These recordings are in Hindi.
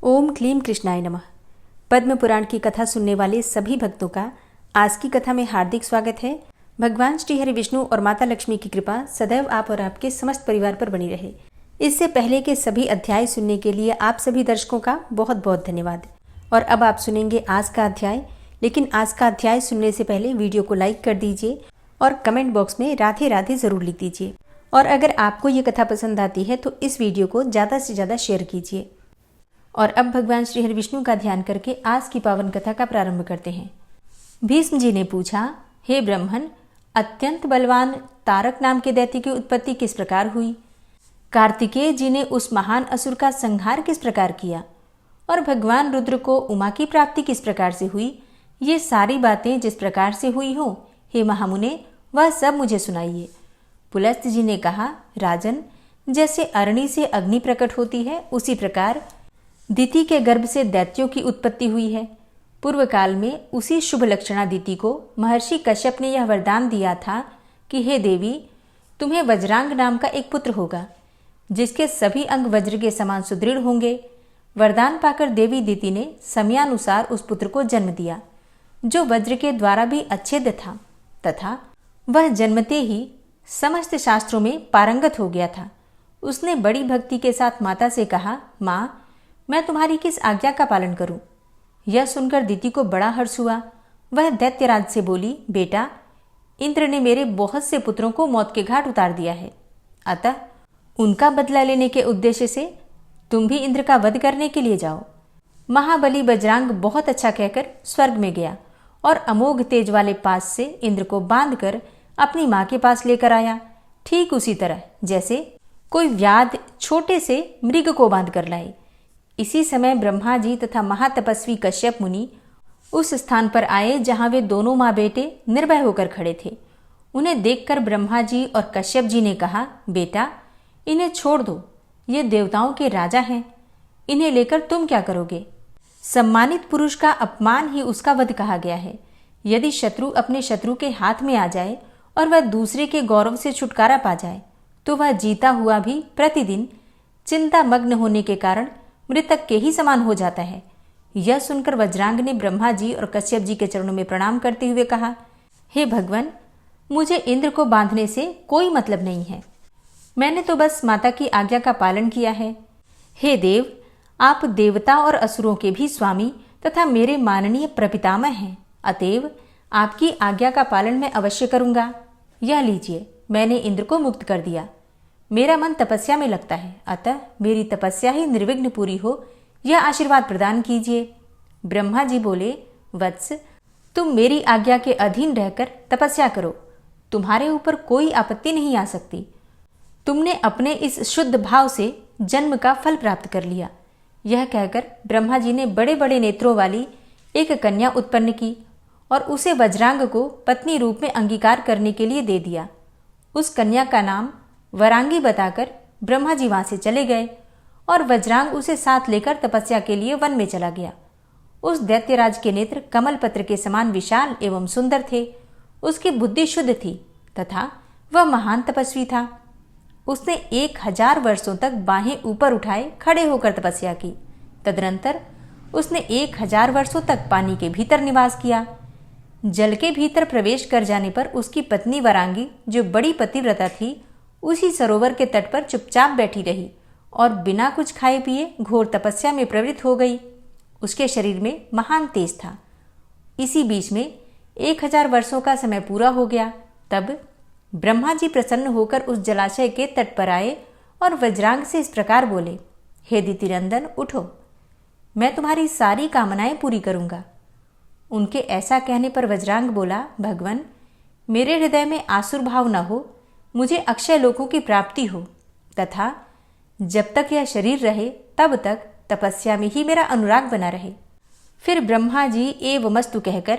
ओम क्लीम कृष्णाय नमः। पद्म पुराण की कथा सुनने वाले सभी भक्तों का आज की कथा में हार्दिक स्वागत है। भगवान श्री हरि विष्णु और माता लक्ष्मी की कृपा सदैव आप और आपके समस्त परिवार पर बनी रहे। इससे पहले के सभी अध्याय सुनने के लिए आप सभी दर्शकों का बहुत बहुत धन्यवाद। और अब आप सुनेंगे आज का अध्याय, लेकिन आज का अध्याय सुनने से पहले वीडियो को लाइक कर दीजिए और कमेंट बॉक्स में राधे राधे ज़रूर लिख दीजिए। और अगर आपको ये कथा पसंद आती है तो इस वीडियो को ज़्यादा से ज़्यादा शेयर कीजिए। और अब भगवान श्री हरि विष्णु का ध्यान करके आज की पावन कथा का प्रारंभ करते हैं। भीष्म जी ने पूछा, हे ब्राह्मण, अत्यंत बलवान तारक नाम के दैत्य की उत्पत्ति किस प्रकार हुई? कार्तिकेय जी ने उस महान असुर का संहार किस प्रकार किया? और भगवान रुद्र को उमा की प्राप्ति किस प्रकार से हुई? ये सारी बातें जिस प्रकार से हुई हो, हे महामुने, वह सब मुझे सुनाइए। पुलस्त्य जी ने कहा, राजन, जैसे अरणि से अग्नि प्रकट होती है, उसी प्रकार दिति के गर्भ से दैत्यों की उत्पत्ति हुई है। पूर्व काल में उसी शुभ लक्षणा दिति को महर्षि कश्यप ने यह वरदान दिया था कि हे देवी, तुम्हें वज्रांग नाम का एक पुत्र होगा, जिसके सभी अंग वज्र के समान सुदृढ़ होंगे। वरदान पाकर देवी दिति ने समयानुसार उस पुत्र को जन्म दिया, जो वज्र के द्वारा भी अच्छेद्य था, तथा वह जन्मते ही समस्त शास्त्रों में पारंगत हो गया था। उसने बड़ी भक्ति के साथ माता से कहा, माँ, मैं तुम्हारी किस आज्ञा का पालन करूं? यह सुनकर दिति को बड़ा हर्ष हुआ। वह दैत्यराज से बोली, बेटा, इंद्र ने मेरे बहुत से पुत्रों को मौत के घाट उतार दिया है, अतः उनका बदला लेने के उद्देश्य से तुम भी इंद्र का वध करने के लिए जाओ। महाबली बजरांग बहुत अच्छा कहकर स्वर्ग में गया और अमोघ तेज वाले पास से इंद्र को बांधकर अपनी माँ के पास लेकर आया, ठीक उसी तरह जैसे कोई व्याध छोटे से मृग को बांध कर लाए। इसी समय ब्रह्मा जी तथा महातपस्वी कश्यप मुनि उस स्थान पर आए जहां वे दोनों माँ बेटे निर्भय होकर खड़े थे। उन्हें देखकर ब्रह्मा जी और कश्यप जी ने कहा, बेटा, इन्हें छोड़ दो, ये देवताओं के राजा हैं, इन्हें लेकर तुम क्या करोगे? सम्मानित पुरुष का अपमान ही उसका वध कहा गया है। यदि शत्रु अपने शत्रु के हाथ में आ जाए और वह दूसरे के गौरव से छुटकारा पा जाए, तो वह जीता हुआ भी प्रतिदिन चिंता मग्न होने के कारण मृतक के ही समान हो जाता है। यह सुनकर वज्रांग ने ब्रह्मा जी और कश्यप जी के चरणों में प्रणाम करते हुए कहा, हे भगवान, मुझे इंद्र को बांधने से कोई मतलब नहीं है, मैंने तो बस माता की आज्ञा का पालन किया है। हे देव, आप देवता और असुरों के भी स्वामी तथा मेरे माननीय प्रपितामह हैं, अतएव आपकी आज्ञा का पालन मैं अवश्य करूंगा। यह लीजिए, मैंने इंद्र को मुक्त कर दिया। मेरा मन तपस्या में लगता है, अतः मेरी तपस्या ही निर्विघ्न पूरी हो, यह आशीर्वाद प्रदान कीजिए। ब्रह्मा जी बोले, वत्स, तुम मेरी आज्ञा के अधीन रहकर तपस्या करो, तुम्हारे ऊपर कोई आपत्ति नहीं आ सकती। तुमने अपने इस शुद्ध भाव से जन्म का फल प्राप्त कर लिया। यह कहकर ब्रह्मा जी ने बड़े बड़े नेत्रों वाली एक कन्या उत्पन्न की और उसे वज्रांग को पत्नी रूप में अंगीकार करने के लिए दे दिया। उस कन्या का नाम वरांगी बताकर ब्रह्मा जी वहां से चले गए और वज्रांग उसे साथ लेकर तपस्या के लिए वन में चला गया। उस दैत्यराज के नेत्र कमल पत्र के समान विशाल एवं सुंदर थे। उसकी बुद्धि शुद्ध थी तथा वह महान तपस्वी था। उसने 1000 वर्षों तक बाहें ऊपर उठाए खड़े होकर तपस्या की। तदनंतर उसने 1000 वर्षों तक पानी के भीतर निवास किया। जल के भीतर प्रवेश कर जाने पर उसकी पत्नी वरांगी, जो बड़ी पतिव्रता थी, उसी सरोवर के तट पर चुपचाप बैठी रही और बिना कुछ खाए पिए घोर तपस्या में प्रवृत्त हो गई। उसके शरीर में महान तेज था। इसी बीच में 1000 वर्षों का समय पूरा हो गया। तब ब्रह्मा जी प्रसन्न होकर उस जलाशय के तट पर आए और वज्रांग से इस प्रकार बोले, हे दितिनंदन, उठो, मैं तुम्हारी सारी कामनाएं पूरी करूंगा। उनके ऐसा कहने पर वज्रांग बोला, भगवान, मेरे हृदय में आसुर भाव न हो, मुझे अक्षय लोकों की प्राप्ति हो तथा जब तक यह शरीर रहे तब तक तपस्या में ही मेरा अनुराग बना रहे। फिर ब्रह्मा जी एवमस्तु कहकर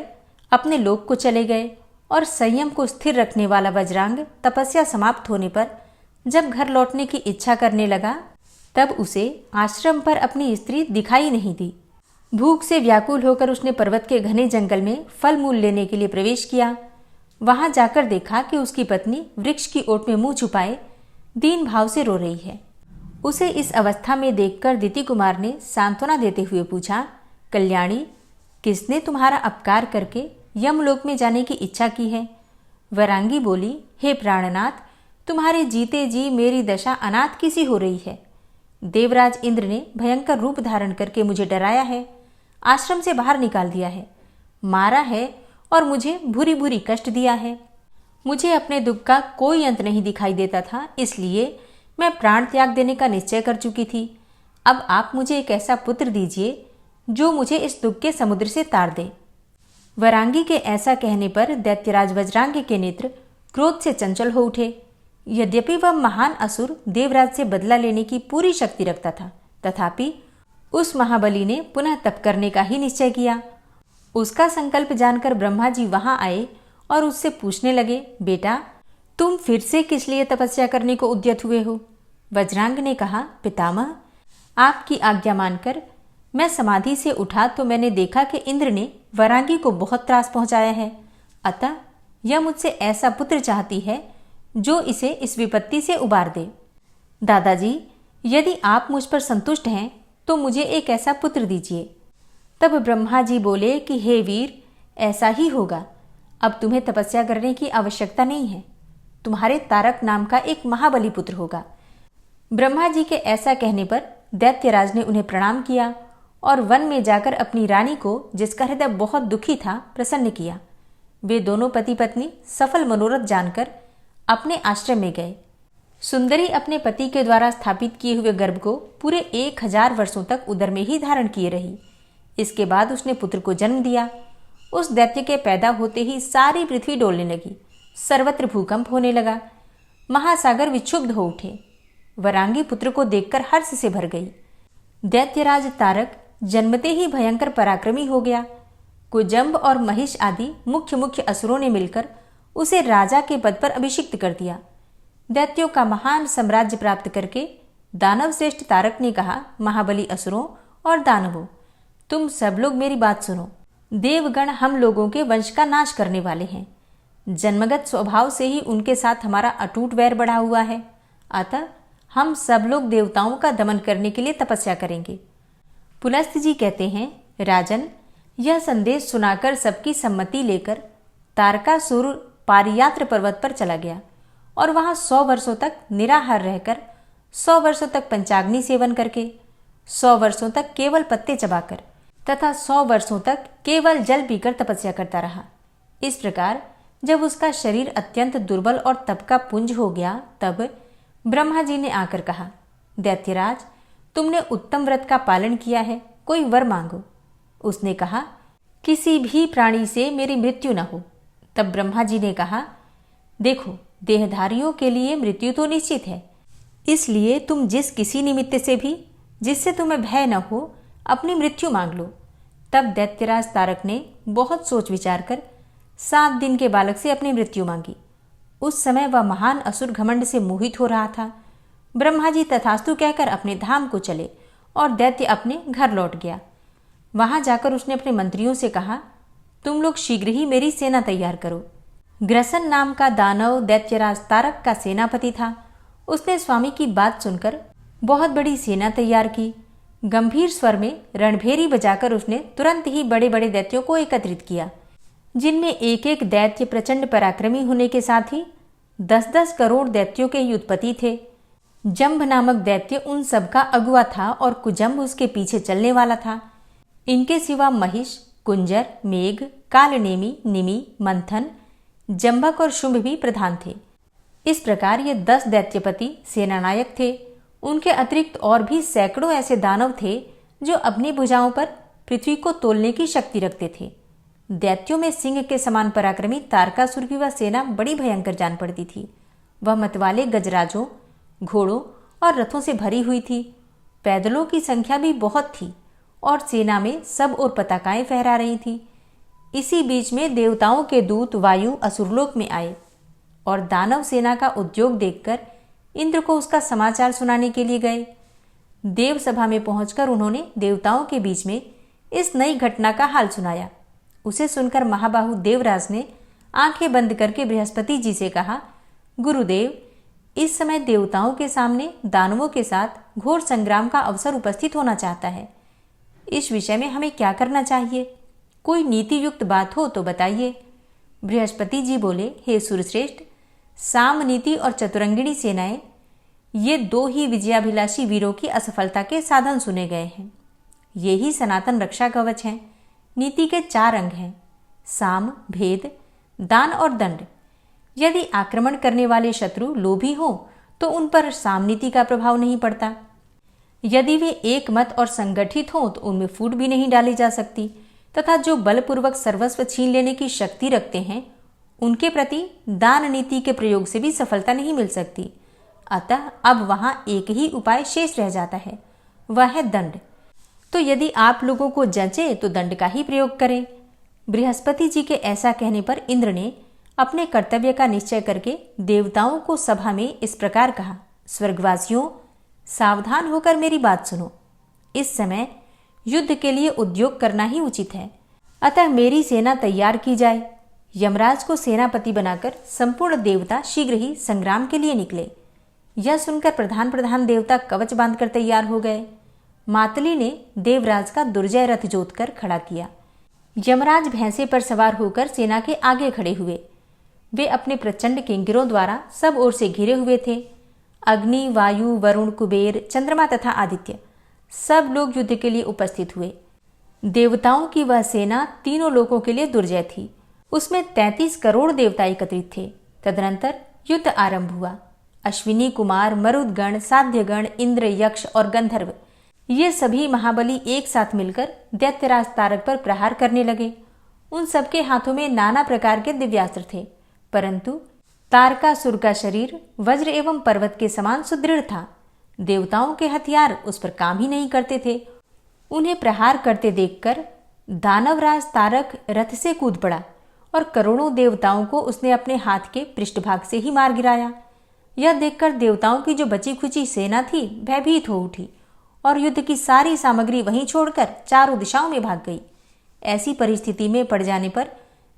अपने लोक को चले गए और संयम को स्थिर रखने वाला वज्रांग तपस्या समाप्त होने पर जब घर लौटने की इच्छा करने लगा, तब उसे आश्रम पर अपनी स्त्री दिखाई नहीं दी। भूख से व्याकुल होकर उसने पर्वत के घने जंगल में फल मूल लेने के लिए प्रवेश किया। वहां जाकर देखा कि उसकी पत्नी वृक्ष की ओट में मुंह छुपाए दीन भाव से रो रही है। उसे इस अवस्था में देखकर दिति कुमार ने सांत्वना देते हुए पूछा, कल्याणी, किसने तुम्हारा अपकार करके यमलोक में जाने की इच्छा की है? वरांगी बोली, हे प्राणनाथ, तुम्हारे जीते जी मेरी दशा अनाथ की सी हो रही है। देवराज इंद्र ने भयंकर रूप धारण करके मुझे डराया है, आश्रम से बाहर निकाल दिया है, मारा है और मुझे भूरी भूरी कष्ट दिया है। मुझे अपने दुख का कोई अंत नहीं दिखाई देता था, इसलिए मैं प्राण त्याग देने का निश्चय कर चुकी थी। अब आप मुझे एक ऐसा पुत्र दीजिए जो मुझे इस दुख के समुद्र से तार दे। वरांगी के ऐसा कहने पर दैत्यराज वज्रांग के नेत्र क्रोध से चंचल हो उठे। यद्यपि वह महान असुर देवराज से बदला लेने की पूरी शक्ति रखता था, तथापि उस महाबली ने पुनः तप करने का ही निश्चय किया। उसका संकल्प जानकर ब्रह्मा जी वहां आए और उससे पूछने लगे, बेटा, तुम फिर से किस लिए तपस्या करने को उद्यत हुए हो? वज्रांग ने कहा, पितामह, आपकी आज्ञा मानकर मैं समाधि से उठा तो मैंने देखा कि इंद्र ने वरांगी को बहुत त्रास पहुंचाया है। अतः यह मुझसे ऐसा पुत्र चाहती है जो इसे इस विपत्ति से उबार दे। दादाजी, यदि आप मुझ पर संतुष्ट हैं तो मुझे एक ऐसा पुत्र दीजिए। तब ब्रह्मा जी बोले कि हे वीर, ऐसा ही होगा। अब तुम्हें तपस्या करने की आवश्यकता नहीं है। तुम्हारे तारक नाम का एक महाबली पुत्र होगा। ब्रह्मा जी के ऐसा कहने पर दैत्यराज ने उन्हें प्रणाम किया और वन में जाकर अपनी रानी को, जिसका हृदय बहुत दुखी था, प्रसन्न किया। वे दोनों पति पत्नी सफल मनोरथ जानकर अपने आश्रम में गए। सुंदरी अपने पति के द्वारा स्थापित किए हुए गर्भ को पूरे 1000 वर्षों तक उदर में ही धारण किए रही। इसके बाद उसने पुत्र को जन्म दिया। उस दैत्य के पैदा होते ही सारी पृथ्वी डोलने लगी, सर्वत्र भूकंप होने लगा, महासागर विक्षुब्ध हो उठे। वरांगी पुत्र को देखकर हर्ष से भर गई। दैत्यराज तारक जन्मते ही भयंकर पराक्रमी हो गया। कुजम्ब और महिष आदि मुख्य मुख्य असुरों ने मिलकर उसे राजा के पद पर अभिषिक्त कर दिया। दैत्यों का महान साम्राज्य प्राप्त करके दानव श्रेष्ठ तारक ने कहा, महाबली असुरों और दानवों, तुम सब लोग मेरी बात सुनो। देवगण हम लोगों के वंश का नाश करने वाले हैं। जन्मगत स्वभाव से ही उनके साथ हमारा अटूट वैर बढ़ा हुआ है। अतः हम सब लोग देवताओं का दमन करने के लिए तपस्या करेंगे। पुलस्त्य जी कहते हैं, राजन, यह संदेश सुनाकर सबकी सम्मति लेकर तारकासुर पारियात्र पर्वत पर चला गया और वहां 100 वर्षों तक निराहार रहकर, 100 वर्षों तक पंचाग्नि सेवन करके, 100 वर्षों तक केवल पत्ते चबाकर तथा 100 वर्षों तक केवल जल पीकर तपस्या करता रहा। इस प्रकार जब उसका शरीर अत्यंत दुर्बल और तप का पुंज हो गया, तब ब्रह्मा जी ने आकर कहा, दैत्यराज, तुमने उत्तम व्रत का पालन किया है, कोई वर मांगो। उसने कहा, किसी भी प्राणी से मेरी मृत्यु न हो। तब ब्रह्मा जी ने कहा, देखो, देहधारियों के लिए मृत्यु तो निश्चित है, इसलिए तुम जिस किसी निमित्त से भी, जिससे तुम्हें भय न हो, अपनी मृत्यु मांग लो। तब दैत्यराज तारक ने बहुत सोच विचार कर 7 दिन के बालक से अपनी मृत्यु मांगी। उस समय वह महान असुर घमंड से मोहित हो रहा था। ब्रह्मा जी तथास्तु कहकर अपने धाम को चले और दैत्य अपने घर लौट गया। वहां जाकर उसने अपने मंत्रियों से कहा, तुम लोग शीघ्र ही मेरी सेना तैयार करो। ग्रसन नाम का दानव दैत्यराज तारक का सेनापति था। उसने स्वामी की बात सुनकर बहुत बड़ी सेना तैयार की। गंभीर स्वर में रणभेरी बजाकर उसने तुरंत ही बड़े बड़े दैत्यों को एकत्रित किया, जिनमें एक एक दैत्य प्रचंड पराक्रमी होने के साथ ही 10-10 करोड़ दैत्यों के ही उत्पत्ति थे। जंभ नामक दैत्य उन सबका अगुआ था और कुजम्ब उसके पीछे चलने वाला था। इनके सिवा महिष, कुंजर, मेघ, कालनेमी, निमि, मंथन, जंभक और शुंभ भी प्रधान थे। इस प्रकार ये 10 दैत्यपति सेनानायक थे। उनके अतिरिक्त और भी सैकड़ों ऐसे दानव थे जो अपनी भुजाओं पर पृथ्वी को तोलने की शक्ति रखते थे। दैत्यों में सिंह के समान पराक्रमी तारकासुर की वह सेना बड़ी भयंकर जान पड़ती थी। वह मतवाले गजराजों, घोड़ों और रथों से भरी हुई थी। पैदलों की संख्या भी बहुत थी और सेना में सब और पताकाएं फहरा रही थी। इसी बीच में देवताओं के दूत वायु असुरलोक में आए और दानव सेना का उद्योग देखकर इंद्र को उसका समाचार सुनाने के लिए गए। देव सभा में पहुंचकर उन्होंने देवताओं के बीच में इस नई घटना का हाल सुनाया। उसे सुनकर महाबाहु देवराज ने आंखें बंद करके बृहस्पति जी से कहा, गुरुदेव, इस समय देवताओं के सामने दानवों के साथ घोर संग्राम का अवसर उपस्थित होना चाहता है। इस विषय में हमें क्या करना चाहिए? कोई नीति युक्त बात हो तो बताइए। बृहस्पति जी बोले, हे सुरश्रेष्ठ, साम नीति और चतुरंगिणी सेनाएं, ये दो ही विजयाभिलाषी वीरों की असफलता के साधन सुने गए हैं। ये ही सनातन रक्षा कवच हैं। नीति के 4 अंग हैं, साम, भेद, दान और दंड। यदि आक्रमण करने वाले शत्रु लोभी हो तो उन पर साम नीति का प्रभाव नहीं पड़ता। यदि वे एक मत और संगठित हों तो उनमें फूट भी नहीं डाली जा सकती, तथा जो बलपूर्वक सर्वस्व छीन लेने की शक्ति रखते हैं उनके प्रति दान नीति के प्रयोग से भी सफलता नहीं मिल सकती। अतः अब वहां एक ही उपाय शेष रह जाता है, वह है दंड। तो यदि आप लोगों को जंचे तो दंड का ही प्रयोग करें। बृहस्पति जी के ऐसा कहने पर इंद्र ने अपने कर्तव्य का निश्चय करके देवताओं को सभा में इस प्रकार कहा, स्वर्गवासियों, सावधान होकर मेरी बात सुनो। इस समय युद्ध के लिए उद्योग करना ही उचित है, अतः मेरी सेना तैयार की जाए। यमराज को सेनापति बनाकर संपूर्ण देवता शीघ्र ही संग्राम के लिए निकले। यह सुनकर प्रधान देवता कवच बांधकर तैयार हो गए। मातली ने देवराज का दुर्जय रथ जोतकर खड़ा किया। यमराज भैंसे पर सवार होकर सेना के आगे खड़े हुए। वे अपने प्रचंड किंकरों द्वारा सब ओर से घिरे हुए थे। अग्नि, वायु, वरुण, कुबेर, चंद्रमा तथा आदित्य सब लोग युद्ध के लिए उपस्थित हुए। देवताओं की वह सेना तीनों लोकों के लिए दुर्जय थी। उसमें 33 करोड़ देवता एकत्रित थे। तदनंतर युद्ध आरंभ हुआ। अश्विनी कुमार, मरुदगण, साध्यगण, इंद्र, यक्ष और गंधर्व ये सभी महाबली एक साथ मिलकर दैत्यराज तारक पर प्रहार करने लगे। उन सबके हाथों में नाना प्रकार के दिव्यास्त्र थे, परंतु तारकासुर का शरीर वज्र एवं पर्वत के समान सुदृढ़ था। देवताओं के हथियार उस पर काम ही नहीं करते थे। उन्हें प्रहार करते देखकर दानवराज तारक रथ से कूद पड़ा और करोड़ों देवताओं को उसने अपने हाथ के पृष्ठभाग से ही मार गिराया। यह देखकर देवताओं की जो बची खुची सेना थी भयभीत हो उठी और युद्ध की सारी सामग्री वहीं छोड़कर चारों दिशाओं में भाग गई। ऐसी परिस्थिति में पड़ जाने पर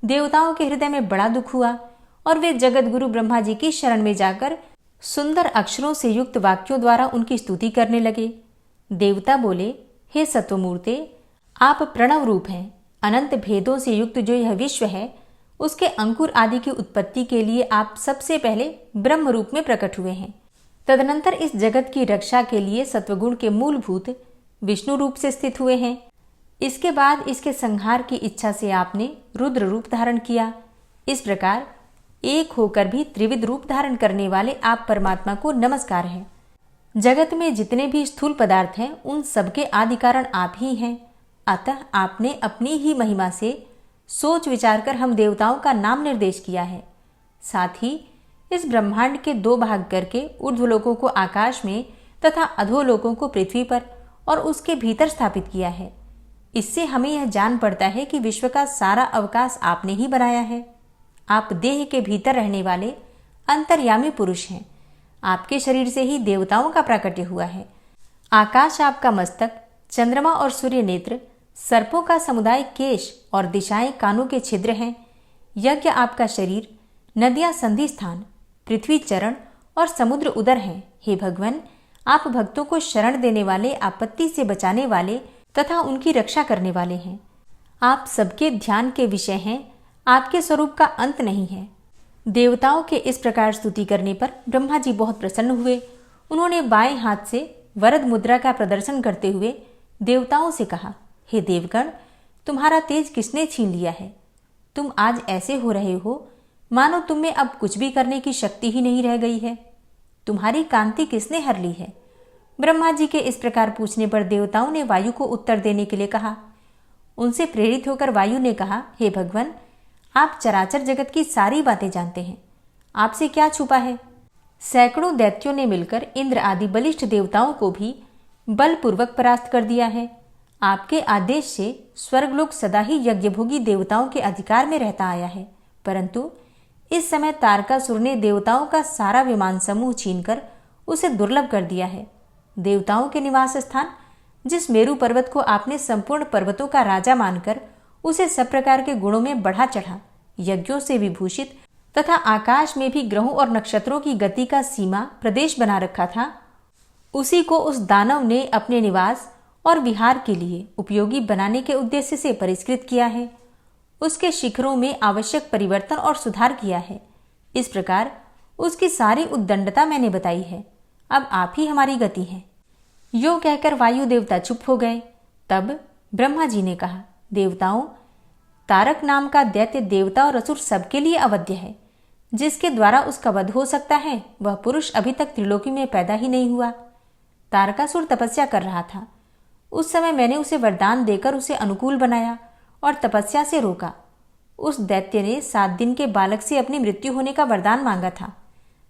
देवताओं के हृदय में बड़ा दुख हुआ और वे जगत गुरु ब्रह्मा जी की शरण में जाकर सुंदर अक्षरों से युक्त वाक्यों द्वारा उनकी स्तुति करने लगे। देवता बोले, हे सत्वमूर्ते, आप प्रणव रूप हैं। अनंत भेदों से युक्त जो यह विश्व है उसके अंकुर आदि की उत्पत्ति के लिए आप सबसे पहले ब्रह्म रूप में प्रकट हुए हैं। तदनंतर इस जगत की रक्षा के लिए सत्वगुण के मूलभूत विष्णु रूप से स्थित हुए हैं। इसके बाद इसके संहार की इच्छा से आपने रुद्र रूप धारण किया। इस प्रकार एक होकर भी त्रिविध रूप धारण करने वाले आप परमात्मा को नमस्कार है। जगत में जितने भी स्थूल पदार्थ हैं उन सबके आदि कारण आप ही हैं। अतः आपने अपनी ही महिमा से सोच विचार कर हम देवताओं का नाम निर्देश किया है। साथ ही इस ब्रह्मांड के 2 भाग करके ऊर्ध्वलोकों को आकाश में तथा अधोलोकों को पृथ्वी पर और उसके भीतर स्थापित किया है। इससे हमें यह जान पड़ता है कि विश्व का सारा अवकाश आपने ही बनाया है। आप देह के भीतर रहने वाले अंतर्यामी पुरुष हैं। आपके शरीर से ही देवताओं का प्राकट्य हुआ है। आकाश आपका मस्तक, चंद्रमा और सूर्य नेत्र, सर्पों का समुदाय केश और दिशाएं कानों के छिद्र हैं। यज्ञ आपका शरीर, नदियां संधि स्थान, पृथ्वी चरण और समुद्र उदर हैं। हे भगवान, आप भक्तों को शरण देने वाले, आपत्ति से बचाने वाले तथा उनकी रक्षा करने वाले हैं। आप सबके ध्यान के विषय हैं। आपके स्वरूप का अंत नहीं है। देवताओं के इस प्रकार स्तुति करने पर ब्रह्मा जी बहुत प्रसन्न हुए। उन्होंने बाएं हाथ से वरद मुद्रा का प्रदर्शन करते हुए देवताओं से कहा, हे देवगण, तुम्हारा तेज किसने छीन लिया है? तुम आज ऐसे हो रहे हो मानो तुम में अब कुछ भी करने की शक्ति ही नहीं रह गई है। तुम्हारी कांति किसने हर ली है? ब्रह्मा जी के इस प्रकार पूछने पर देवताओं ने वायु को उत्तर देने के लिए कहा। उनसे प्रेरित होकर वायु ने कहा, हे भगवान, आप चराचर जगत की सारी बातें जानते हैं। आपसे क्या छुपा है? सैकड़ों दैत्यों ने मिलकर इंद्र आदि बलिष्ठ देवताओं को भी बलपूर्वक परास्त कर दिया है। आपके आदेश से स्वर्गलोक सदा ही यज्ञभोगी देवताओं के अधिकार में रहता आया है, परंतु इस समय तारकासुर ने देवताओं का सारा विमान समूह छीनकर उसे दुर्लभ कर दिया है। देवताओं के निवास स्थान, जिस मेरु पर्वत को आपने संपूर्ण पर्वतों का राजा मानकर उसे सब प्रकार के गुणों में बढ़ा चढ़ा, यज्ञों से विभूषित तथा आकाश में भी ग्रहों और नक्षत्रों की गति का सीमा प्रदेश बना रखा था, उसी को उस दानव ने अपने निवास और विहार के लिए उपयोगी बनाने के उद्देश्य से परिष्कृत किया है। उसके शिखरों में आवश्यक परिवर्तन और सुधार किया है। इस प्रकार उसकी सारी उद्दंडता मैंने बताई है। अब आप ही हमारी गति हैं। यो कहकर वायु देवता चुप हो गए। तब ब्रह्मा जी ने कहा, देवताओं, तारक नाम का दैत्य देवता और असुर सबके लिए अवध्य है। जिसके द्वारा उसका वध हो सकता है वह पुरुष अभी तक त्रिलोकी में पैदा ही नहीं हुआ। तारकासुर तपस्या कर रहा था। उस समय मैंने उसे वरदान देकर उसे अनुकूल बनाया और तपस्या से रोका। उस दैत्य ने 7 दिन के बालक से अपनी मृत्यु होने का वरदान मांगा था।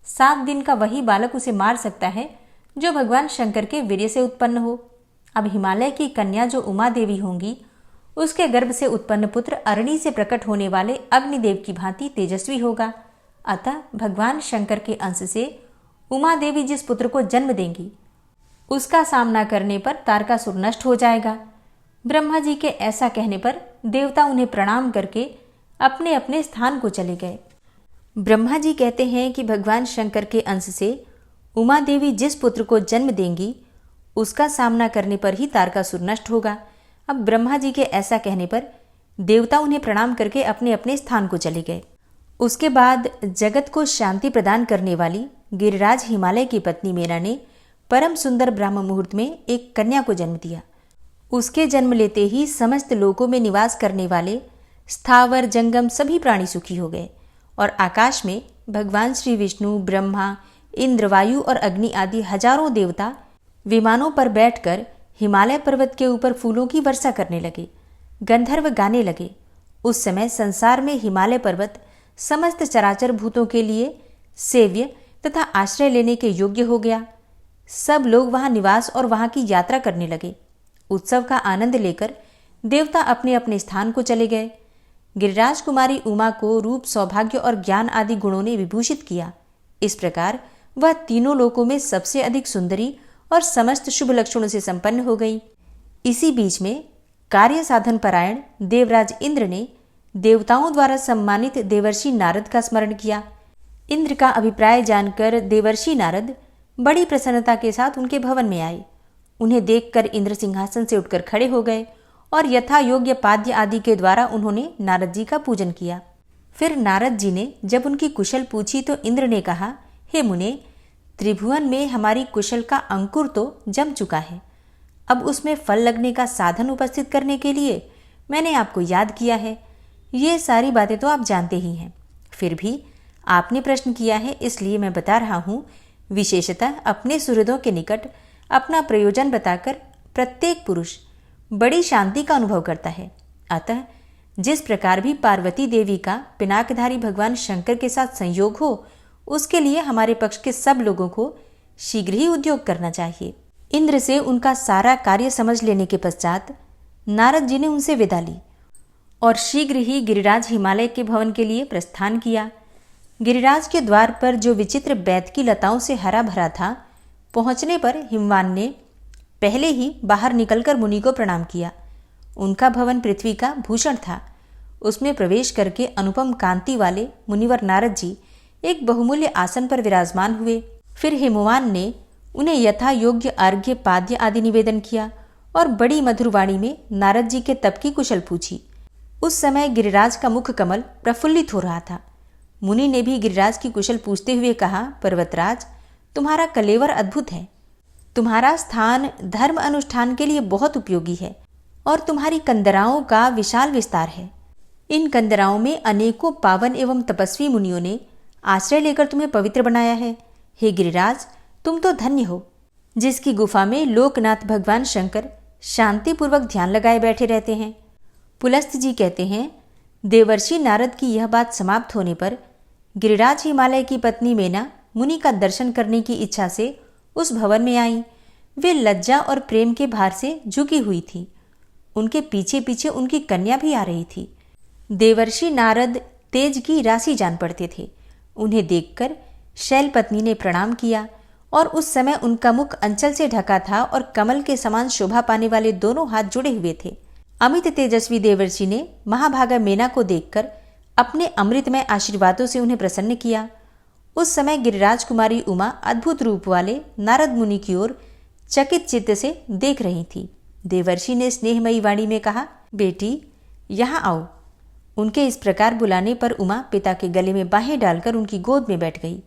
7 दिन का वही बालक उसे मार सकता है जो भगवान शंकर के वीर्य से उत्पन्न हो। अब हिमालय की कन्या जो उमा देवी होंगी, उसके गर्भ से उत्पन्न पुत्र अरणि से प्रकट होने वाले अग्निदेव की भांति तेजस्वी होगा। अतः भगवान शंकर के अंश से उमा देवी जिस पुत्र को जन्म देंगी, उसका सामना करने पर तारकासुर नष्ट हो जाएगा। ब्रह्मा जी के ऐसा कहने पर देवता उन्हें प्रणाम करके अपने अपने स्थान को चले गए। ब्रह्मा जी कहते हैं कि भगवान शंकर के अंश से उमा देवी जिस पुत्र को जन्म देंगी, उसका सामना करने पर ही तारकासुर नष्ट होगा। अब ब्रह्मा जी के ऐसा कहने पर देवता उन्हें प्रणाम करके अपने अपने स्थान को चले गए। उसके बाद जगत को शांति प्रदान करने वाली गिरिराज हिमालय की पत्नी मेना ने परम सुंदर ब्रह्म मुहूर्त में एक कन्या को जन्म दिया। उसके जन्म लेते ही समस्त लोकों में निवास करने वाले स्थावर जंगम सभी प्राणी सुखी हो गए और आकाश में भगवान श्री विष्णु, ब्रह्मा, इंद्र, वायु और अग्नि आदि हजारों देवता विमानों पर बैठकर हिमालय पर्वत के ऊपर फूलों की वर्षा करने लगे। गंधर्व गाने लगे। उस समय संसार में हिमालय पर्वत समस्त चराचर भूतों के लिए सेव्य तथा आश्रय लेने के योग्य हो गया। सब लोग वहां निवास और वहां की यात्रा करने लगे। उत्सव का आनंद लेकर देवता अपने अपने स्थान को चले गए। गिरिराज कुमारी उमा को रूप, सौभाग्य और ज्ञान आदि गुणों ने विभूषित किया। इस प्रकार वह तीनों लोकों में सबसे अधिक सुंदरी और समस्त शुभ लक्षणों से संपन्न हो गई। इसी बीच में कार्य साधन परायण देवराज इंद्र ने देवताओं द्वारा सम्मानित देवर्षि नारद का स्मरण किया। इंद्र का अभिप्राय जानकर देवर्षि नारद बड़ी प्रसन्नता के साथ उनके भवन में आए। उन्हें देखकर इंद्र सिंहासन से उठकर खड़े हो गए और यथा योग्य पाद्य आदि के द्वारा उन्होंने नारद जी का पूजन किया। फिर नारद जी ने जब उनकी कुशल पूछी तो इंद्र ने कहा, हे मुने, त्रिभुवन में हमारी कुशल का अंकुर तो जम चुका है। अब उसमें फल लगने का साधन उपस्थित करने के लिए मैंने आपको याद किया है। ये सारी बातें तो आप जानते ही हैं, फिर भी आपने प्रश्न किया है इसलिए मैं बता रहा हूँ। विशेषतः अपने सुहृदों के निकट अपना प्रयोजन बताकर प्रत्येक पुरुष बड़ी शांति का अनुभव करता है। अतः जिस प्रकार भी पार्वती देवी का पिनाकधारी भगवान शंकर के साथ संयोग हो, उसके लिए हमारे पक्ष के सब लोगों को शीघ्र ही उद्योग करना चाहिए। इंद्र से उनका सारा कार्य समझ लेने के पश्चात नारद जी ने उनसे विदा ली और शीघ्र ही गिरिराज हिमालय के भवन के लिए प्रस्थान किया। गिरिराज के द्वार पर जो विचित्र बैत की लताओं से हरा भरा था, पहुंचने पर हिमवान ने पहले ही बाहर निकलकर मुनि को प्रणाम किया। उनका भवन पृथ्वी का भूषण था। उसमें प्रवेश करके अनुपम कांति वाले मुनिवर नारद जी एक बहुमूल्य आसन पर विराजमान हुए। फिर हिमवान ने उन्हें यथा योग्य अर्घ्य, पाद्य आदि निवेदन किया और बड़ी मधुर वाणी में नारद जी के तप की कुशल पूछी। उस समय गिरिराज का मुख कमल प्रफुल्लित हो रहा था। मुनि ने भी गिरिराज की कुशल पूछते हुए कहा, पर्वतराज, तुम्हारा कलेवर अद्भुत है। तुम्हारा स्थान धर्म अनुष्ठान के लिए बहुत उपयोगी है और तुम्हारी कंदराओं का विशाल विस्तार है। इन कंदराओं में अनेकों पावन एवं तपस्वी मुनियों ने आश्रय लेकर तुम्हें पवित्र बनाया है। हे गिरिराज, तुम तो धन्य हो, जिसकी गुफा में लोकनाथ भगवान शंकर शांतिपूर्वक ध्यान लगाए बैठे रहते हैं। पुलस्त जी कहते हैं, देवर्षि नारद की यह बात समाप्त होने पर गिरिराज हिमालय की पत्नी मेना मुनि का दर्शन करने की इच्छा से उस भवन में आई। वे लज्जा और प्रेम के भार से झुकी हुई थी। उनके पीछे पीछे उनकी कन्या भी आ रही थी। देवर्षि नारद तेज की राशि जान पड़ते थे। उन्हें देखकर शैलपत्नी ने प्रणाम किया और उस समय उनका मुख अंचल से ढका था और कमल के समान शोभा पाने वाले दोनों हाथ जुड़े हुए थे। अमित तेजस्वी देवर्षि ने महाभागा मेना को देखकर अपने अमृतमय आशीर्वादों से उन्हें प्रसन्न किया। उस समय गिरिराज कुमारी उमा अद्भुत रूप वाले नारद मुनि की ओर चकित चित्त से देख रही थी। देवर्षि ने स्नेहमयी वाणी में कहा, बेटी यहाँ आओ। उनके इस प्रकार बुलाने पर उमा पिता के गले में बाहें डालकर उनकी गोद में बैठ गई।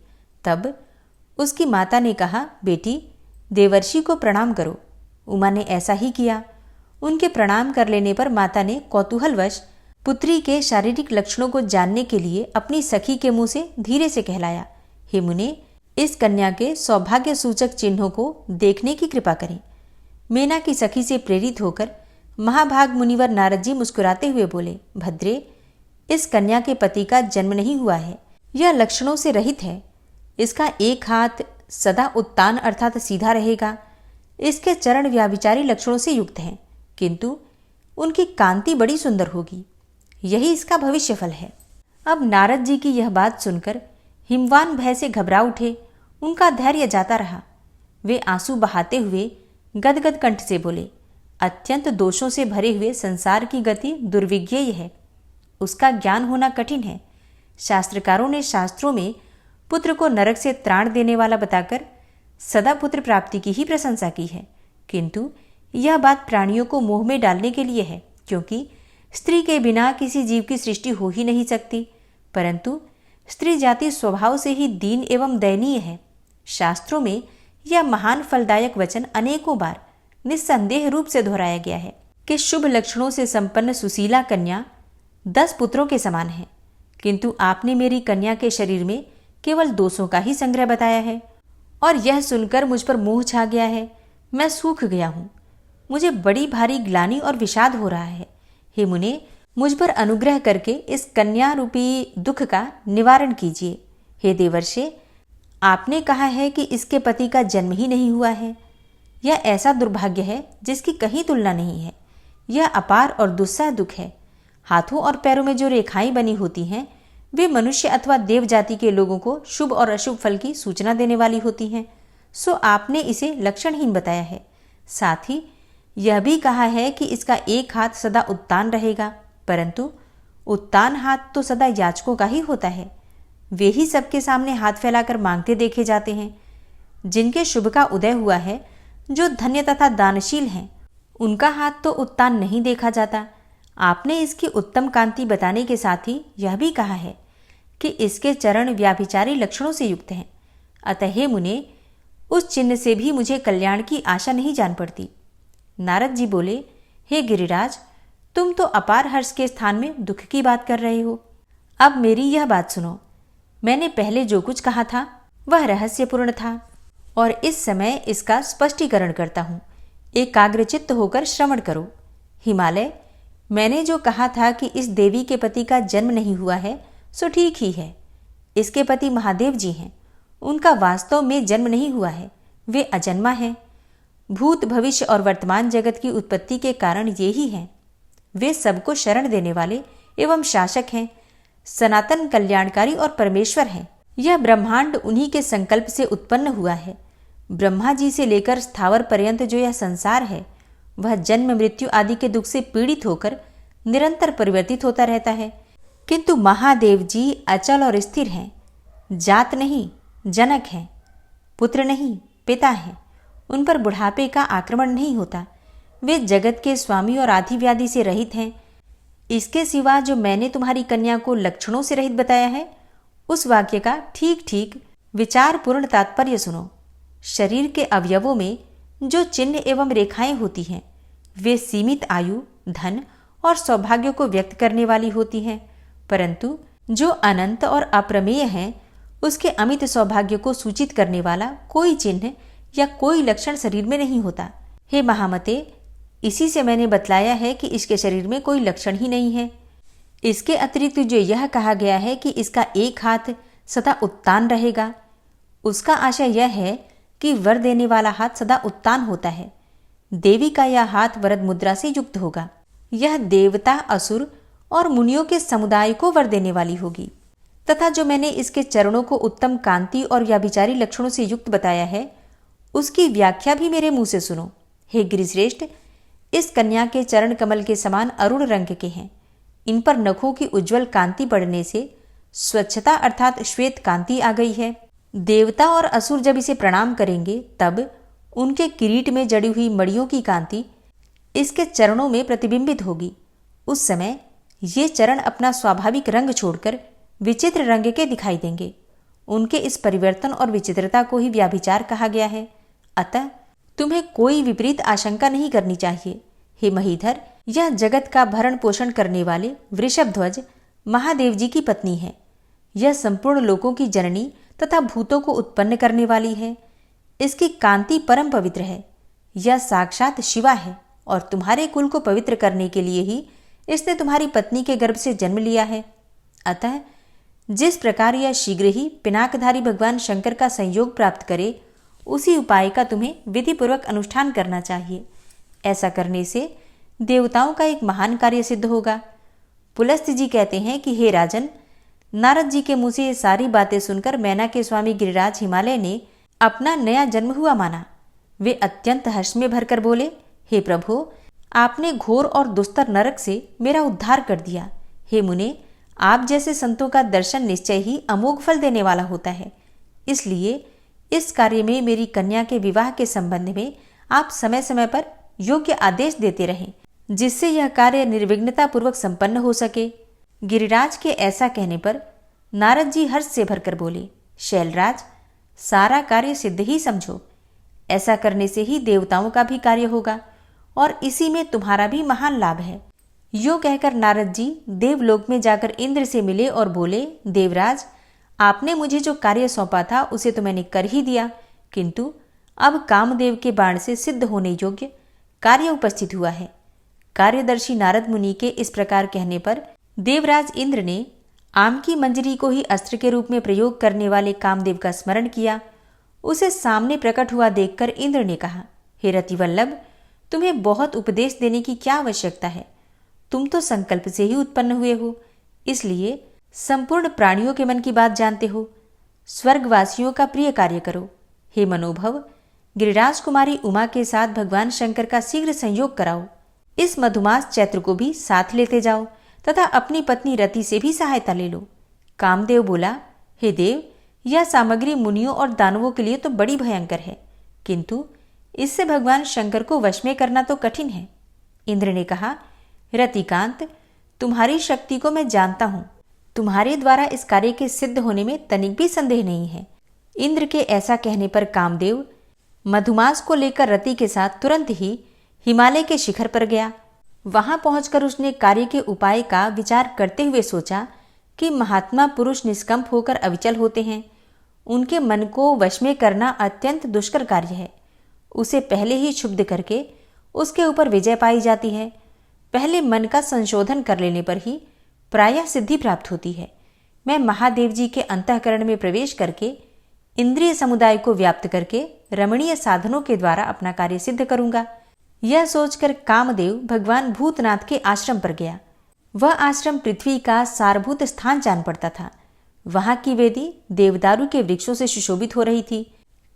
तब उसकी माता ने कहा, बेटी देवर्षि को प्रणाम करो। उमा ने ऐसा ही किया। उनके प्रणाम कर लेने पर माता ने कौतूहलवश पुत्री के शारीरिक लक्षणों को जानने के लिए अपनी सखी के मुंह से धीरे से कहलाया, हे मुने, इस कन्या के सौभाग्य सूचक चिन्हों को देखने की कृपा करें। मेना की सखी से प्रेरित होकर महाभाग मुनिवर नारद जी मुस्कुराते हुए बोले, भद्रे, इस कन्या के पति का जन्म नहीं हुआ है। यह लक्षणों से रहित है। इसका एक हाथ सदा उत्तान अर्थात सीधा रहेगा। इसके चरण व्याभिचारी लक्षणों से युक्त हैं, किंतु उनकी कांति बड़ी सुंदर होगी। यही इसका भविष्यफल है। अब नारद जी की यह बात सुनकर हिमवान भय से घबरा उठे। उनका धैर्य जाता रहा। वे आंसू बहाते हुए गदगद कंठ से बोले, अत्यंत दोषों से भरे हुए संसार की गति दुर्विज्ञेय है। उसका ज्ञान होना कठिन है। शास्त्रकारों ने शास्त्रों में पुत्र को नरक से त्राण देने वाला बताकर सदा पुत्र प्राप्ति की ही प्रशंसा की है, किंतु यह बात प्राणियों को मोह में डालने के लिए है, क्योंकि स्त्री के बिना किसी जीव की सृष्टि हो ही नहीं सकती। परंतु स्त्री जाति स्वभाव से ही दीन एवं दयनीय है। शास्त्रों में यह महान फलदायक वचन अनेकों बार निस्संदेह रूप से दोहराया गया है कि शुभ लक्षणों से संपन्न सुशीला कन्या 10 पुत्रों के समान है, किंतु आपने मेरी कन्या के शरीर में केवल दोषों का ही संग्रह बताया है, और यह सुनकर मुझ पर मोह छा गया है। मैं सूख गया हूँ। मुझे बड़ी भारी ग्लानि और विषाद हो रहा है। हे मुने, मुझ पर अनुग्रह करके इस कन्या रूपी दुख का निवारण कीजिए। हे देवर्षि, आपने कहा है कि इसके पति का जन्म ही नहीं हुआ है। यह ऐसा दुर्भाग्य है जिसकी कहीं तुलना नहीं है। यह अपार और दुस्सह दुख है। हाथों और पैरों में जो रेखाएं बनी होती हैं, वे मनुष्य अथवा देव जाति के लोगों को शुभ और अशुभ फल की सूचना देने वाली होती हैं। सो आपने इसे लक्षणहीन बताया है। साथ ही यह भी कहा है कि इसका एक हाथ सदा उत्तान रहेगा, परंतु उत्तान हाथ तो सदा याचकों का ही होता है। वे ही सबके सामने हाथ फैलाकर मांगते देखे जाते हैं। जिनके शुभ का उदय हुआ है, जो धन्य तथा दानशील हैं, उनका हाथ तो उत्तान नहीं देखा जाता। आपने इसकी उत्तम कांति बताने के साथ ही यह भी कहा है कि इसके चरण व्याभिचारी लक्षणों से युक्त हैं। अतः हे मुने, उस चिन्ह से भी मुझे कल्याण की आशा नहीं जान पड़ती। नारद जी बोले, हे गिरिराज, तुम तो अपार हर्ष के स्थान में दुख की बात कर रहे हो। अब मेरी यह बात सुनो। मैंने पहले जो कुछ कहा था वह रहस्यपूर्ण था, और इस समय इसका स्पष्टीकरण करता हूँ। एकाग्रचित्त होकर श्रवण करो। हिमालय, मैंने जो कहा था कि इस देवी के पति का जन्म नहीं हुआ है, सो ठीक ही है। इसके पति महादेव जी हैं। उनका वास्तव में जन्म नहीं हुआ है। वे अजन्मा हैं। भूत, भविष्य और वर्तमान जगत की उत्पत्ति के कारण ये ही हैं। वे सबको शरण देने वाले एवं शासक हैं, सनातन कल्याणकारी और परमेश्वर हैं। यह ब्रह्मांड उन्हीं के संकल्प से उत्पन्न हुआ है। ब्रह्मा जी से लेकर स्थावर पर्यंत जो यह संसार है, वह जन्म मृत्यु आदि के दुख से पीड़ित होकर निरंतर परिवर्तित होता रहता है, किंतु महादेव जी अचल और स्थिर हैं। जात नहीं, जनक हैं। पुत्र नहीं, पिता हैं। उन पर बुढ़ापे का आक्रमण नहीं होता। वे जगत के स्वामी और आदि व्याधि से रहित हैं। इसके सिवा जो मैंने तुम्हारी कन्या को लक्षणों से रहित बताया है, उस वाक्य का ठीक ठीक विचारपूर्ण तात्पर्य सुनो। शरीर के अवयवों में जो चिन्ह एवं रेखाएं होती हैं, वे सीमित आयु, धन और सौभाग्य को व्यक्त करने वाली होती हैं, परंतु जो अनंत और अप्रमेय हैं, उसके अमित सौभाग्य को सूचित करने वाला कोई चिन्ह या कोई लक्षण शरीर में नहीं होता। हे महामते, इसी से मैंने बतलाया है कि इसके शरीर में कोई लक्षण ही नहीं है। इसके अतिरिक्त जो यह कहा गया है कि इसका एक हाथ सदा उत्तान रहेगा, उसका आशय यह है कि वर देने वाला हाथ सदा उत्तान होता है। देवी का यह हाथ वरद मुद्रा से युक्त होगा। यह देवता, असुर और मुनियों के समुदाय को वर देने वाली होगी। तथा जो मैंने इसके चरणों को उत्तम कांति और व्याभिचारी लक्षणों से युक्त बताया है, उसकी व्याख्या भी मेरे मुंह से सुनो। हे गिरिश्रेष्ठ, इस कन्या के चरण कमल के समान अरुण रंग के हैं। इन पर नखों की उज्जवल कांति पड़ने से स्वच्छता अर्थात श्वेत कांति आ गई है। देवता और असुर जब इसे प्रणाम करेंगे, तब उनके किरीट में जड़ी हुई मड़ियों की कांति इसके चरणों में प्रतिबिंबित होगी। उस समय ये चरण अपना स्वाभाविक रंग छोड़कर विचित्र रंग के दिखाई देंगे। उनके इस परिवर्तन और विचित्रता को ही व्याभिचार कहा गया है। अतः तुम्हें कोई विपरीत आशंका नहीं करनी चाहिए। हे महीधर, यह जगत का भरण पोषण करने वाले वृषभध्वज महादेव जी की पत्नी है। यह संपूर्ण लोकों की जननी तथा भूतों को उत्पन्न करने वाली है। इसकी कांति परम पवित्र है। यह साक्षात शिवा है और तुम्हारे कुल को पवित्र करने के लिए ही इसने तुम्हारी पत्नी के गर्भ से जन्म लिया है। अतः जिस प्रकार यह शीघ्र ही पिनाकधारी भगवान शंकर का संयोग प्राप्त करे, उसी उपाय का तुम्हें विधिपूर्वक अनुष्ठान करना चाहिए। ऐसा करने से देवताओं का एक महान कार्य सिद्ध होगा। पुलस्त्य जी कहते हैं कि हे राजन, नारद जी के मुंह से ये सारी बातें सुनकर मैना के स्वामी गिरिराज हिमालय ने अपना नया जन्म हुआ माना। वे अत्यंत हर्ष में भरकर बोले, हे प्रभु, आपने घोर और दुस्तर नरक से मेरा उद्धार कर दिया। हे मुने, आप जैसे संतों का दर्शन निश्चय ही अमोघ फल देने वाला होता है। इसलिए इस कार्य में मेरी कन्या के विवाह के संबंध में आप समय समय पर योग्य आदेश देते रहें, जिससे यह कार्य निर्विघ्नता पूर्वक संपन्न हो सके। गिरिराज के ऐसा कहने पर नारद जी हर्ष से भरकर बोले, शैलराज, सारा कार्य सिद्ध ही समझो। ऐसा करने से ही देवताओं का भी कार्य होगा और इसी में तुम्हारा भी महान लाभ है। यो कहकर नारद जी देवलोक में जाकर इंद्र से मिले और बोले, देवराज, आपने मुझे जो कार्य सौंपा था उसे तो मैंने कर ही दिया, किंतु अब कामदेव के बाण से सिद्ध होने योग्य कार्य उपस्थित हुआ है। कार्यदर्शी नारद मुनि के इस प्रकार कहने पर देवराज इंद्र ने आम की मंजरी को ही अस्त्र के रूप में प्रयोग करने वाले कामदेव का स्मरण किया। उसे सामने प्रकट हुआ देखकर इंद्र ने कहा, हे रतिवल्लभ, तुम्हें बहुत उपदेश देने की क्या आवश्यकता है। तुम तो संकल्प से ही उत्पन्न हुए हो, इसलिए संपूर्ण प्राणियों के मन की बात जानते हो। स्वर्गवासियों का प्रिय कार्य करो। हे मनोभव, गिरिराज कुमारी उमा के साथ भगवान शंकर का शीघ्र संयोग कराओ। इस मधुमास चैत्र को भी साथ लेते जाओ तथा अपनी पत्नी रति से भी सहायता ले लो। कामदेव बोला, हे देव, यह सामग्री मुनियों और दानवों के लिए तो बड़ी भयंकर है, किंतु इससे भगवान शंकर को वश में करना तो कठिन है। इंद्र ने कहा, रतिकांत, तुम्हारी शक्ति को मैं जानता हूं। तुम्हारे द्वारा इस कार्य के सिद्ध होने में तनिक भी संदेह नहीं है। इंद्र के ऐसा कहने पर कामदेव मधुमास को लेकर रति के साथ तुरंत ही हिमालय के शिखर पर गया। वहां पहुंचकर उसने कार्य के उपाय का विचार करते हुए सोचा कि महात्मा पुरुष निष्कंप होकर अविचल होते हैं। उनके मन को वश में करना अत्यंत दुष्कर कार्य है। उसे पहले ही क्षुब्ध करके उसके ऊपर विजय पाई जाती है। पहले मन का संशोधन कर लेने पर ही प्रायः सिद्धि प्राप्त होती है। मैं महादेव जी के अंतःकरण में प्रवेश करके इंद्रिय समुदाय को व्याप्त करके रमणीय साधनों के द्वारा अपना कार्य सिद्ध करूंगा। यह सोचकर कामदेव भगवान भूतनाथ के आश्रम पर गया। वह आश्रम पृथ्वी का सारभूत स्थान जान पड़ता था। वहां की वेदी देवदारू के वृक्षों से सुशोभित हो रही थी।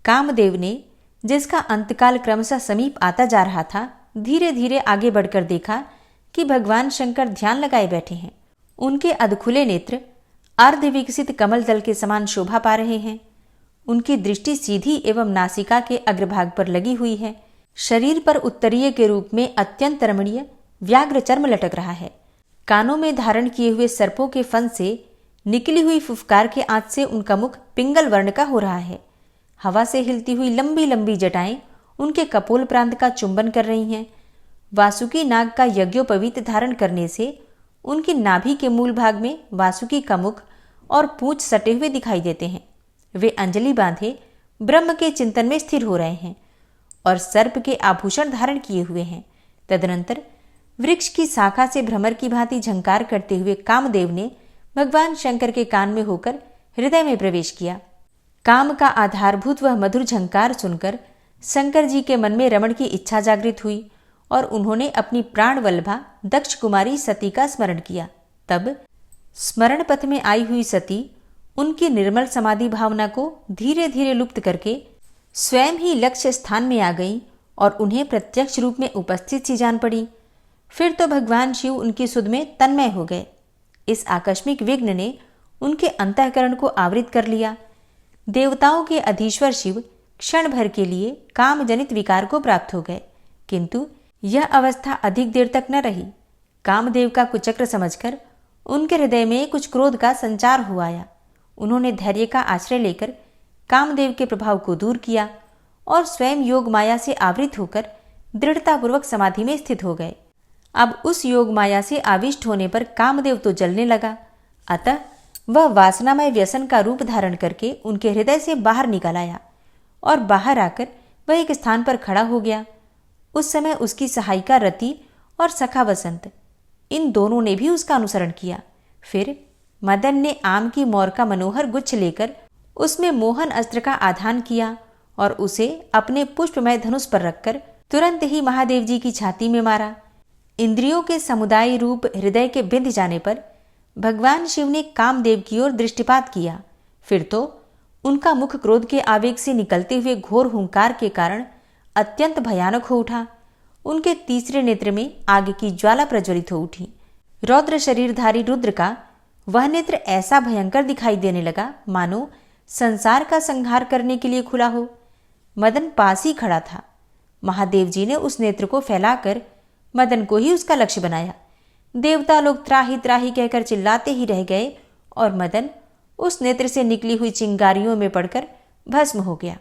कामदेव ने, जिसका अंतकाल क्रमशः समीप आता जा रहा था, धीरे धीरे आगे बढ़कर देखा कि भगवान शंकर ध्यान लगाए बैठे हैं। उनके अधखुले नेत्र अर्ध विकसित कमल दल के समान शोभा पा रहे हैं। उनकी दृष्टि सीधी एवं नासिका के अग्रभाग पर लगी हुई है। शरीर पर उत्तरीय के रूप में अत्यंत रमणीय व्याघ्र चर्म लटक रहा है। कानों में धारण किए हुए सर्पों के फन से निकली हुई फुफकार के आंच से उनका मुख पिंगल वर्ण का हो रहा है। हवा से हिलती हुई लंबी लंबी जटाएं उनके कपोल प्रांत का चुंबन कर रही हैं। वासुकी नाग का यज्ञोपवीत धारण करने से उनकी नाभि के मूल भाग में वासुकी का मुख और पूंछ सटे हुए दिखाई देते हैं। वे अंजलि बांधे ब्रह्म के चिंतन में स्थिर हो रहे हैं और सर्प के आभूषण धारण किए हुए हैं। तदनंतर वृक्ष की शाखा से भ्रमर की भांति झंकार करते हुए कामदेव ने भगवान शंकर के कान में होकर हृदय में प्रवेश किया। काम का आधारभूत वह मधुर झंकार सुनकर शंकर जी के मन में रमण की इच्छा जागृत हुई और उन्होंने अपनी प्राण वल्लभा दक्ष कुमारी सती का स्मरण किया। तब स्मरण पथ में आई हुई सती उनकी निर्मल समाधि भावना को धीरे धीरे लुप्त करके स्वयं ही लक्ष्य स्थान में आ गई और उन्हें प्रत्यक्ष रूप में उपस्थित सी जान पड़ी। फिर तो भगवान शिव उनकी सुध में तन्मय हो गए। इस आकस्मिक विघ्न ने उनके अंतःकरण को आवृत कर लिया। देवताओं के अधीश्वर शिव क्षण भर के लिए काम जनित विकार को प्राप्त हो गए, किंतु यह अवस्था अधिक देर तक न रही। कामदेव का कुचक्र समझकर उनके हृदय में कुछ क्रोध का संचार हो आया। उन्होंने धैर्य का आश्रय लेकर कामदेव के प्रभाव को दूर किया और स्वयं योग माया से आवृत होकर दृढ़तापूर्वक समाधि में स्थित हो गए। अब उस योग माया से आविष्ट होने पर कामदेव तो जलने लगा, अतः वह वासनामय व्यसन का रूप धारण करके उनके हृदय से बाहर निकल आया और बाहर आकर वह एक स्थान पर खड़ा हो गया। उस समय उसकी सहायिका रति और सखा वसंत, इन दोनों ने भी उसका अनुसरण किया। फिर मदन ने आम की मोर का मनोहर गुच्छ लेकर उसमें मोहन अस्त्र का आधान किया और उसे अपने पुष्पमय धनुष पर रखकर तुरंत ही महादेव जी की छाती में मारा। इंद्रियों के समुदाय रूप हृदय के बिंध जाने पर भगवान शिव ने कामदेव की ओर दृष्टिपात किया। फिर तो उनका मुख क्रोध के आवेग से निकलते हुए घोर हुंकार के कारण अत्यंत भयानक हो उठा। उनके तीसरे नेत्र में आग की ज्वाला प्रज्वलित हो उठी। रौद्र शरीरधारी रुद्र का वह नेत्र ऐसा भयंकर दिखाई देने लगा मानो संसार का संहार करने के लिए खुला हो। मदन पास ही खड़ा था। महादेव जी ने उस नेत्र को फैलाकर मदन को ही उसका लक्ष्य बनाया। देवता लोग त्राही त्राही कहकर चिल्लाते ही रह गए और मदन उस नेत्र से निकली हुई चिंगारियों में पड़कर भस्म हो गया।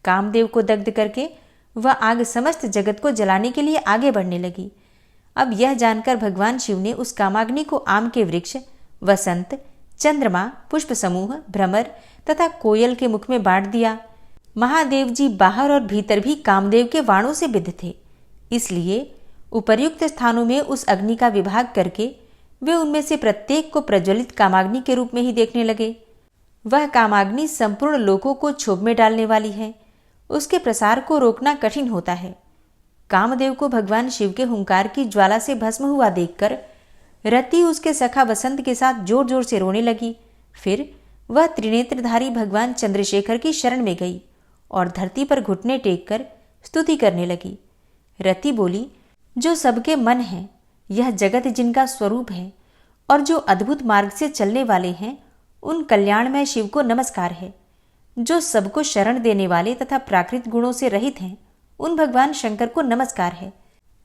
कामदेव को दग्ध करके वह आग समस्त जगत को जलाने के लिए आगे बढ़ने लगी। अब यह जानकर भगवान शिव ने उस कामाग्नि को आम के वृक्ष, वसंत, चंद्रमा, पुष्प समूह, भ्रमर तथा कोयल के मुख में बांट दिया। महादेव जी बाहर और भीतर भी कामदेव के वाणों से बिद्ध थे, इसलिए उपर्युक्त स्थानों में उस अग्नि का विभाग करके वे उनमें से प्रत्येक को प्रज्वलित कामाग्नि के रूप में ही देखने लगे। वह कामाग्नि संपूर्ण लोकों को क्षोभ में डालने वाली है, उसके प्रसार को रोकना कठिन होता है। कामदेव को भगवान शिव के हुंकार की ज्वाला से भस्म हुआ देखकर रति उसके सखा वसंत के साथ जोर जोर से रोने लगी। फिर वह त्रिनेत्रधारी भगवान चंद्रशेखर की शरण में गई और धरती पर घुटने टेक कर स्तुति करने लगी। रति बोली, जो सबके मन है, यह जगत जिनका स्वरूप है और जो अद्भुत मार्ग से चलने वाले हैं, उन कल्याणमय शिव को नमस्कार है। जो सबको शरण देने वाले तथा प्राकृत गुणों से रहित हैं, उन भगवान शंकर को नमस्कार है।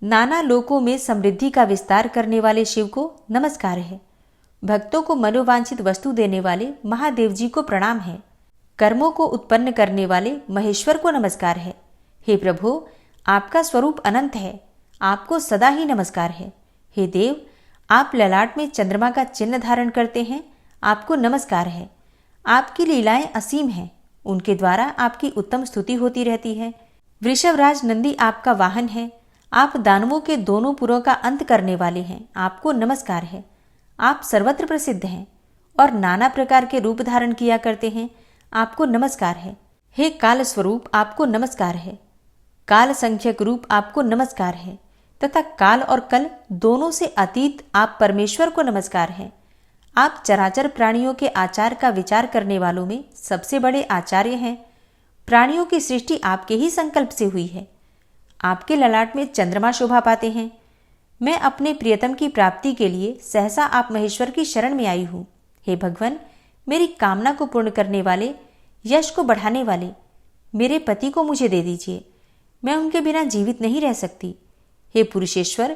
नाना लोकों में समृद्धि का विस्तार करने वाले शिव को नमस्कार है। भक्तों को मनोवांछित वस्तु देने वाले महादेव जी को प्रणाम है। कर्मों को उत्पन्न करने वाले महेश्वर को नमस्कार है। हे प्रभु, आपका स्वरूप अनंत है, आपको सदा ही नमस्कार है। हे देव, आप ललाट में चंद्रमा का चिन्ह धारण करते हैं, आपको नमस्कार है। आपकी लीलाएं असीम हैं, उनके द्वारा आपकी उत्तम स्तुति होती रहती है। वृषभराज नंदी आपका वाहन है, आप दानवों के दोनों पुरों का अंत करने वाले हैं, आपको नमस्कार है। आप सर्वत्र प्रसिद्ध हैं और नाना प्रकार के रूप धारण किया करते हैं, आपको नमस्कार है। हे काल स्वरूप, आपको नमस्कार है। काल संख्यक रूप, आपको नमस्कार है तथा काल और कल दोनों से अतीत आप परमेश्वर को नमस्कार है। आप चराचर प्राणियों के आचार का विचार करने वालों में सबसे बड़े आचार्य हैं। प्राणियों की सृष्टि आपके ही संकल्प से हुई है। आपके ललाट में चंद्रमा शोभा पाते हैं। मैं अपने प्रियतम की प्राप्ति के लिए सहसा आप महेश्वर की शरण में आई हूँ। हे भगवान, मेरी कामना को पूर्ण करने वाले, यश को बढ़ाने वाले मेरे पति को मुझे दे दीजिए। मैं उनके बिना जीवित नहीं रह सकती। हे पुरुषेश्वर,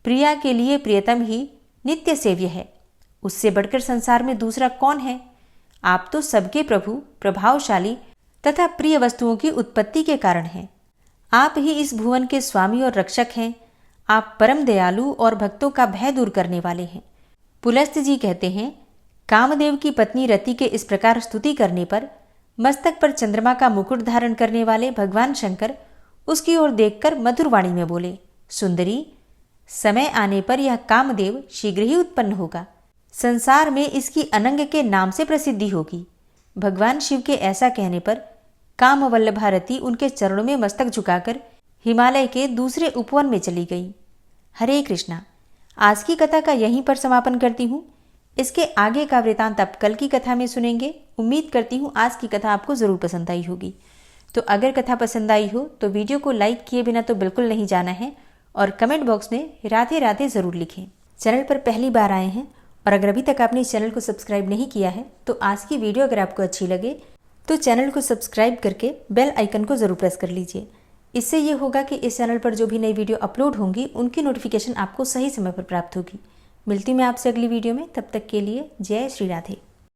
प्रिया के लिए प्रियतम ही नित्य सेव्य है, उससे बढ़कर संसार में दूसरा कौन है। आप तो सबके प्रभु, प्रभावशाली तथा प्रिय वस्तुओं की उत्पत्ति के कारण हैं। आप ही इस भुवन के स्वामी और रक्षक हैं। आप परम दयालु और भक्तों का भय दूर करने वाले हैं। पुलस्त जी कहते हैं, कामदेव की पत्नी रति के इस प्रकार स्तुति करने पर मस्तक पर चंद्रमा का मुकुट धारण करने वाले भगवान शंकर उसकी ओर देखकर मधुर वाणी में बोले, सुंदरी, समय आने पर यह कामदेव शीघ्र ही उत्पन्न होगा। संसार में इसकी अनंग के नाम से प्रसिद्धि होगी। भगवान शिव के ऐसा कहने पर कामवल्लभा रति उनके चरणों में मस्तक झुकाकर हिमालय के दूसरे उपवन में चली गई। हरे कृष्णा। आज की कथा का यहीं पर समापन करती हूँ। इसके आगे का वृतांत आप कल की कथा में सुनेंगे। उम्मीद करती हूँ आज की कथा आपको ज़रूर पसंद आई होगी। तो अगर कथा पसंद आई हो तो वीडियो को लाइक किए बिना तो बिल्कुल नहीं जाना है और कमेंट बॉक्स में राधे राधे ज़रूर लिखें। चैनल पर पहली बार आए हैं और अगर अभी तक आपने इस चैनल को सब्सक्राइब नहीं किया है तो आज की वीडियो अगर आपको अच्छी लगे तो चैनल को सब्सक्राइब करके बेल आइकन को ज़रूर प्रेस कर लीजिए। इससे ये होगा कि इस चैनल पर जो भी नई वीडियो अपलोड होंगी उनकी नोटिफिकेशन आपको सही समय पर प्राप्त होगी। मिलती मैं आपसे अगली वीडियो में, तब तक के लिए जय श्री राधे।